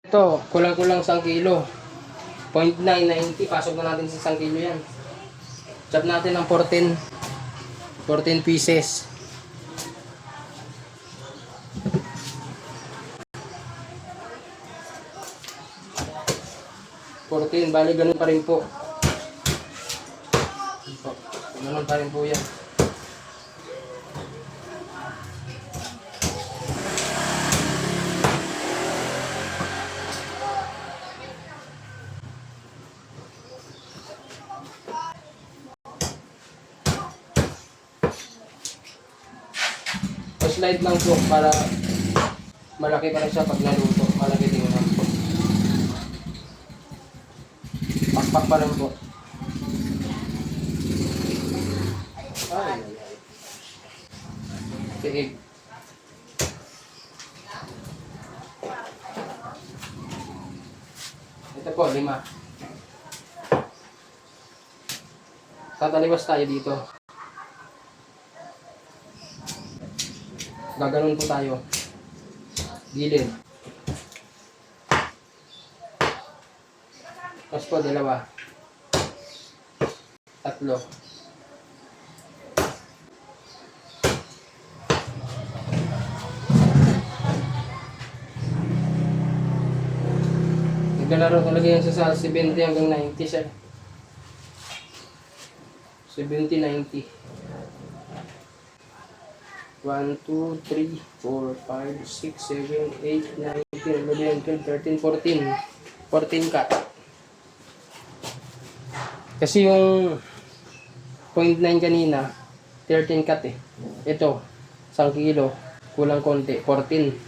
Ito, kulang-kulang 1 kilo. 0.990, pasok na natin sa 1 kilo yan. Chop natin ng 14 pieces. 14, bali ganun pa rin po. Ganun pa rin po yan. Slide lang po para malaki pa rin siya pag naluto. Malaki din naman po. Pakpak pa rin po. Ay. Tiig. Ito po, 5. Tataliwas tayo dito. Gaganon po tayo. Gilid. Tapos po, 2. 3. Naglalaro talaga yan sa 70 hanggang 90 siya. 70-90. 1, 2, 3, 4, 5, 6, 7, 8, 9, 10, 11, 12, 13, 14. 14 cut. Kasi yung 0.9 kanina, 13 cut eh. Ito, 1 kilo, kulang konti, 14.